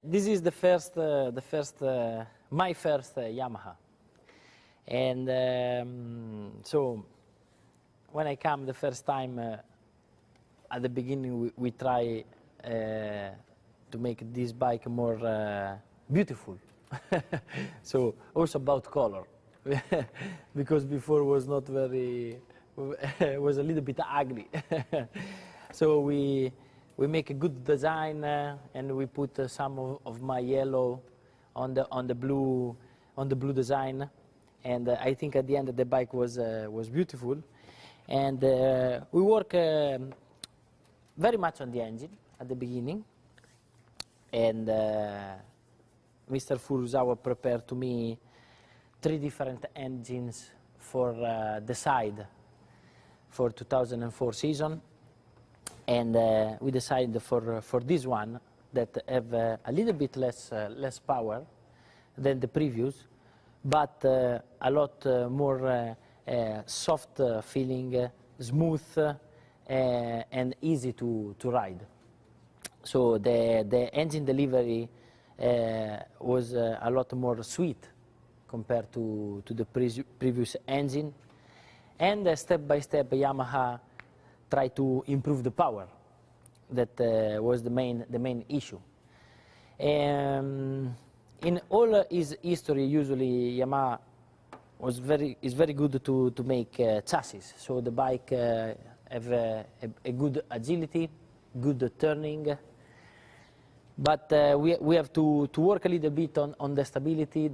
This is my first Yamaha, and so when I come the first time, at the beginning we try to make this bike more beautiful. So also about color, because before was not very, was a little bit ugly. So we make a good design and we put some of my yellow on the blue design, and I think at the end the bike was beautiful, and we work very much on the engine at the beginning, and Mr. Furusawa prepared to me 3 different engines for the side for 2004 season. And we decided for this one that have a little bit less power than the previous, but a lot more soft feeling, smooth, and easy to ride. So the engine delivery was a lot more sweet compared to the previous engine, and step by step Yamaha try to improve the power. That was the main issue. In all his history, usually Yamaha is very good to make chassis. So the bike have a good agility, good turning. But we have to work a little bit on the stability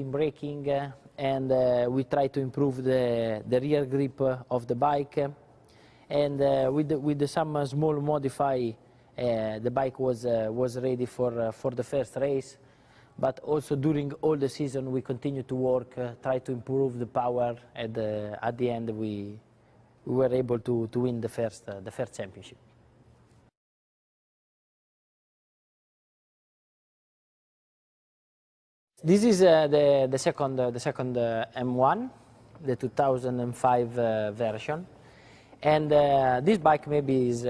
in braking, and we try to improve the rear grip of the bike. And with some small modify, the bike was ready for the first race. But also during all the season we continue to work, try to improve the power, and at the end we were able to win the first championship. This is the second M1, the 2005 version. And this bike maybe is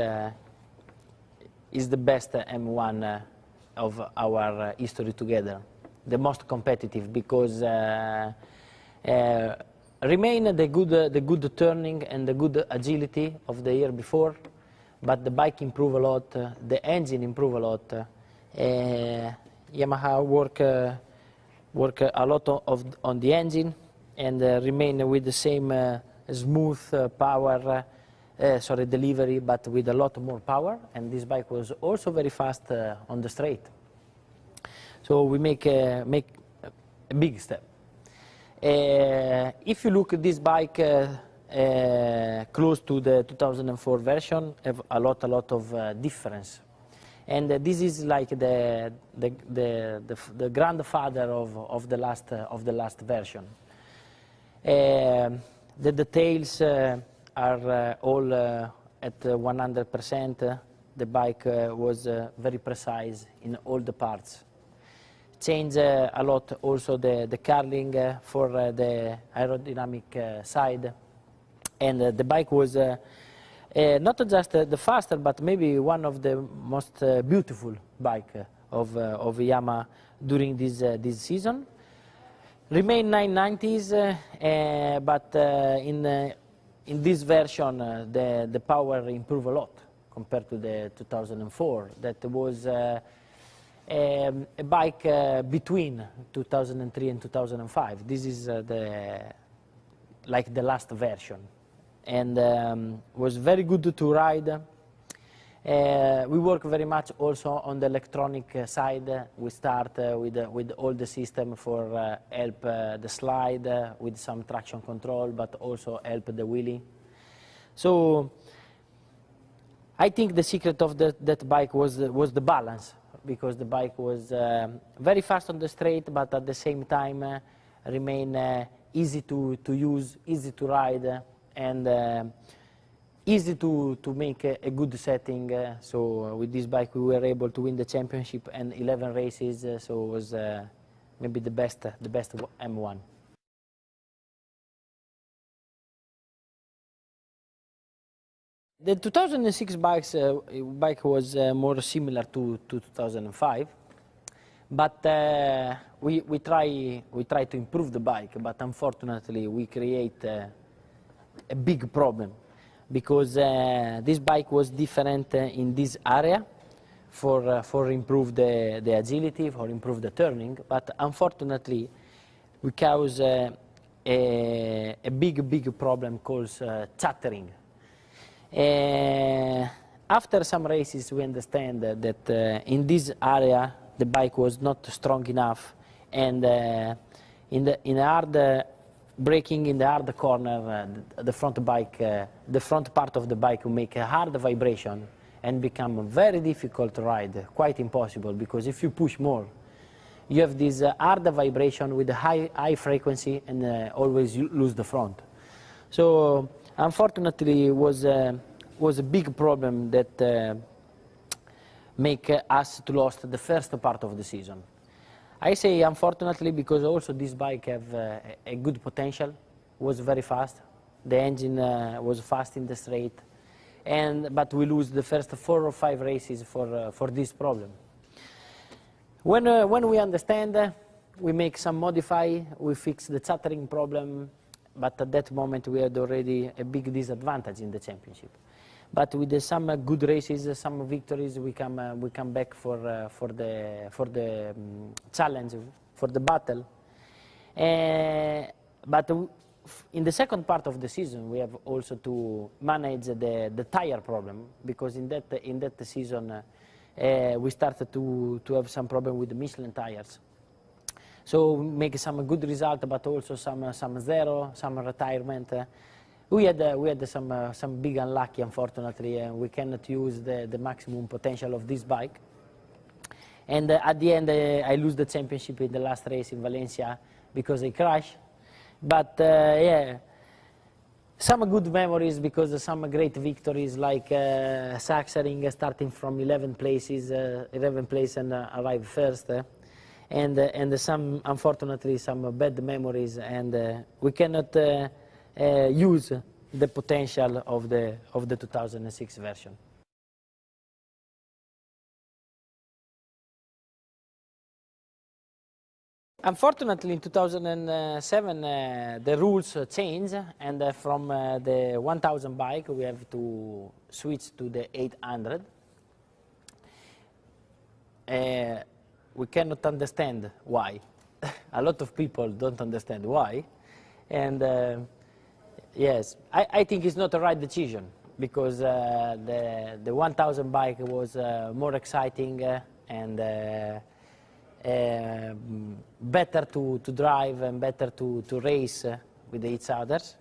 the best M1 of our history together, the most competitive, because remain the good turning and the good agility of the year before, but the bike improve a lot, the engine improve a lot. Yamaha work a lot on the engine, and remain with the same smooth power. Delivery, but with a lot more power, and this bike was also very fast on the straight. So we make a big step. If you look at this bike close to the 2004 version, have a lot of difference, and this is like the grandfather of the last version. The details are all at 100%. The bike was very precise in all the parts. Changed a lot also the curling for the aerodynamic side, and the bike was not just the faster, but maybe one of the most beautiful bike of Yamaha during this season. Remain 990s, but in this version, the power improved a lot compared to the 2004. That was a bike between 2003 and 2005. This is like the last version, and was very good to ride. We work very much also on the electronic side. We start with all the system for help the slide with some traction control, but also help the wheelie. So I think the secret of that bike was the balance, because the bike was very fast on the straight, but at the same time remain easy to use, easy to ride, and easy to make a good setting. So with this bike we were able to win the championship and 11 races, so it was maybe the best M1. The 2006 bike was more similar to 2005. But we try to improve the bike, but unfortunately we create a big problem because this bike was different in this area for improve the agility, for improve the turning, but unfortunately we cause a big problem called chattering. After some races we understand that in this area the bike was not strong enough, and in hard braking in the hard corner, the front part of the bike will make a hard vibration and become very difficult to ride, quite impossible, because if you push more, you have this hard vibration with a high frequency and always you lose the front. So unfortunately, it was a big problem that make us to lost the first part of the season. I say unfortunately because also this bike have a good potential, was very fast. The engine was fast in the straight, but we lose the first 4 or 5 races for this problem. When we understand, we make some modify, we fix the chattering problem, but at that moment we had already a big disadvantage in the championship. But with some good races, some victories, we come back for the challenge, for the battle. But in the second part of the season, we have also to manage the tire problem, because in that season we started to have some problem with the Michelin tires. So we make some good result, but also some zero, some retirement. We had some big unlucky, unfortunately, and we cannot use the maximum potential of this bike. And at the end, I lose the championship in the last race in Valencia because I crashed. But yeah, some good memories because of some great victories like Sachsenring starting from 11 places and arrive first. And some, unfortunately, some bad memories, and we cannot use the potential of the 2006 version. Unfortunately, in 2007, the rules changed, and from the 1000 bike, we have to switch to the 800. We cannot understand why. A lot of people don't understand why. And yes, I think it's not the right decision, because the 1000 bike was more exciting and better to drive and better to race with each others.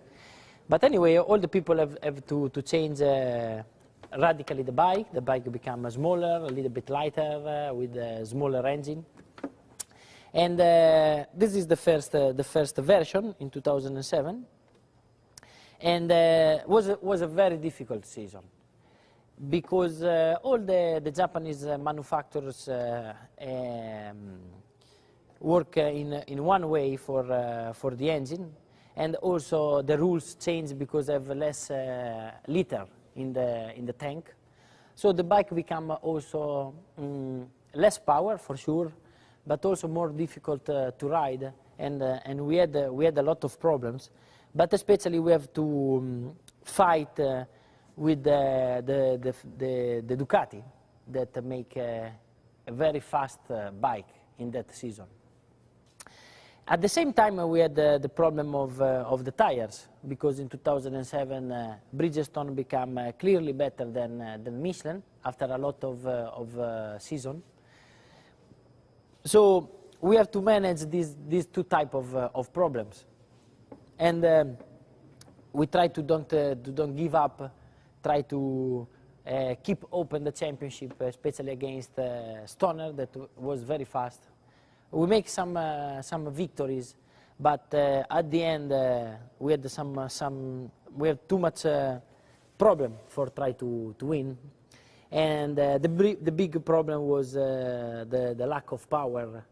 But anyway, all the people have to change radically the bike. The bike become smaller, a little bit lighter, with a smaller engine. And this is the first version in 2007. And was a very difficult season, because all the Japanese manufacturers work in one way for the engine, and also the rules change because they have less liter in the tank. So the bike become also less power for sure, but also more difficult to ride, and we had a lot of problems. But especially we have to fight with the Ducati that make a very fast bike in that season. At the same time, we had the problem of the tires, because in 2007 Bridgestone became clearly better than Michelin after a lot of season. So we have to manage these two type of problems. And we try to don't give up, try to keep open the championship, especially against Stoner, that was very fast. We make some victories, but at the end we had we have too much problem for try to win, and the big problem was the lack of power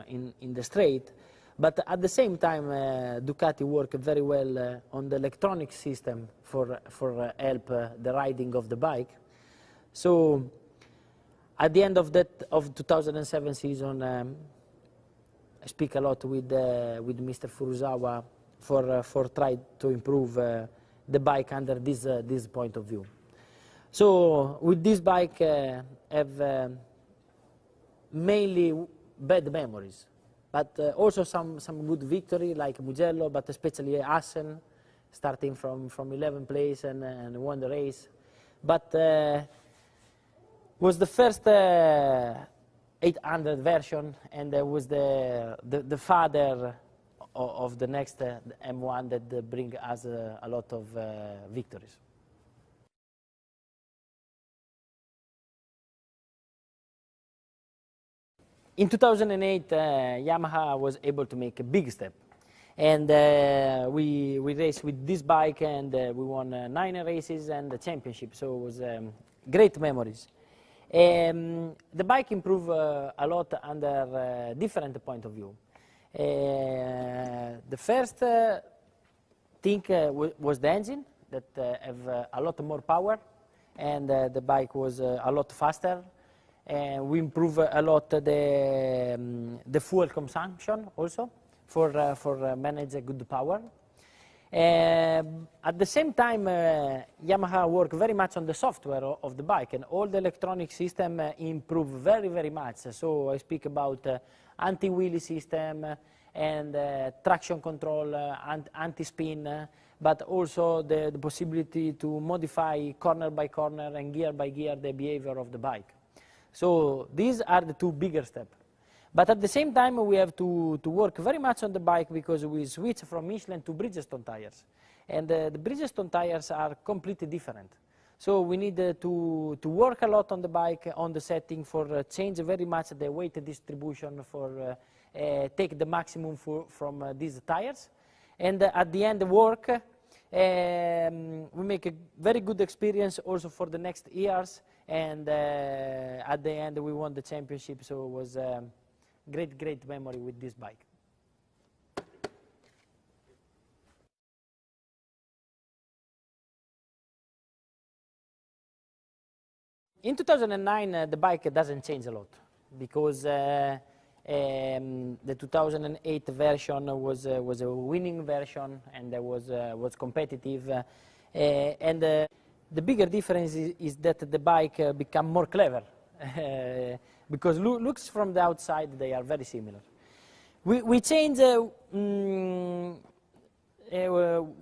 in the straight. But at the same time, Ducati worked very well on the electronic system for help the riding of the bike. So At the end of that of 2007 season, I speak a lot with Mr. Furuzawa for try to improve the bike under this point of view. So with this bike, I have mainly bad memories, but also some good victory like Mugello, but especially Assen, starting from 11th place and won the race. But was the first 800 version, and was the father of the next M1 that bring us a lot of victories. In 2008, Yamaha was able to make a big step, and we raced with this bike, and we won 9 races and the championship. So it was great memories. The bike improved a lot under different point of view. The first thing was the engine that have a lot more power, and the bike was a lot faster. And we improve a lot the fuel consumption also for manage a good power. At the same time, Yamaha work very much on the software of the bike, and all the electronic system improve very much. So I speak about anti-wheelie system and traction control, anti-spin, but also the possibility to modify corner by corner and gear by gear the behavior of the bike. So these are the 2 bigger steps. But at the same time, we have to work very much on the bike, because we switch from Michelin to Bridgestone tires. And the Bridgestone tires are completely different. So we need to work a lot on the bike, on the setting, for change very much the weight distribution, for take the maximum from these tires. And at the end work, we make a very good experience also for the next years. And at the end, we won the championship, so it was great memory with this bike. In 2009, the bike doesn't change a lot, because the 2008 version was a winning version, and was competitive. The bigger difference is that the bike become more clever, because looks from the outside, they are very similar. We change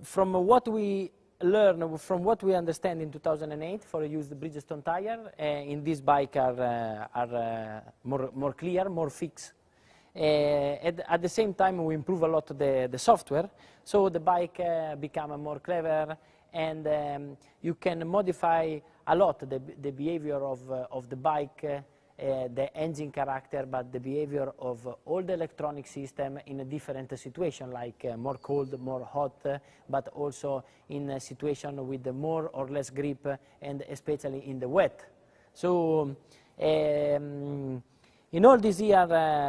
from what we learn, from what we understand in 2008 for use the Bridgestone tire. In this bike are more clear, more fixed. At the same time, we improve a lot the software, so the bike become more clever. And you can modify a lot the behavior of the bike, the engine character, but the behavior of all the electronic system in a different situation, like more cold, more hot, but also in a situation with more or less grip, and especially in the wet. So in all this year,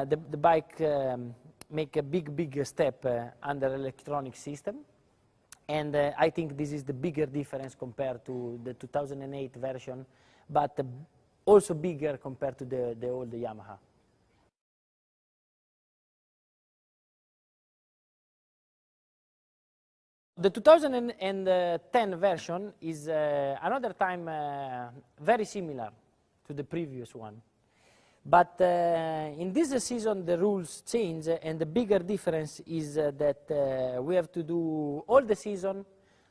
the bike make a big step under electronic system. And I think this is the bigger difference compared to the 2008 version, but also bigger compared to the old Yamaha. The 2010 version is another time very similar to the previous one. But in this season, the rules change, and the bigger difference is that we have to do all the season,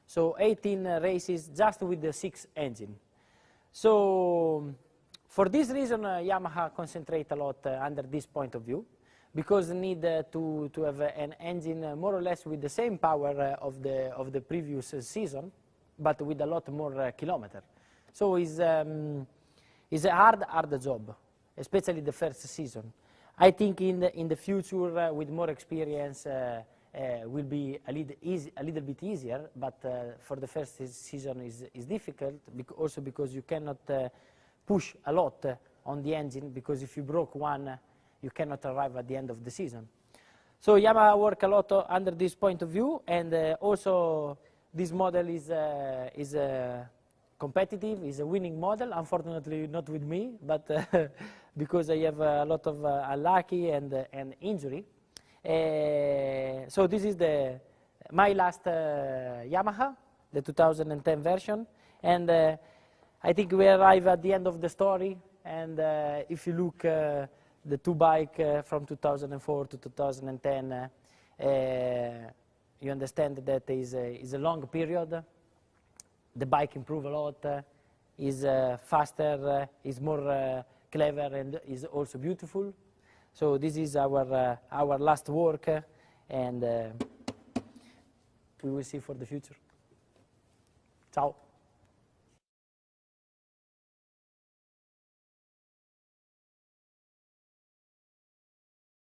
so 18 races just with the 6 engine. So for this reason, Yamaha concentrate a lot under this point of view, because need to have an engine more or less with the same power of the previous season, but with a lot more kilometer. So it's a hard job, especially the first season. I think in the future, with more experience, will be a little bit easier, but for the first season is difficult, also because you cannot push a lot on the engine, because if you broke one, you cannot arrive at the end of the season. So Yamaha work a lot under this point of view, and also this model is competitive. It's a winning model. Unfortunately, not with me, but because I have a lot of unlucky and injury. So this is my last Yamaha, the 2010 version, and I think we arrive at the end of the story. And if you look the two bike from 2004 to 2010, you understand that is a long period. The bike improved a lot, is faster, is more clever, and is also beautiful. So this is our last work, and we will see for the future. Ciao.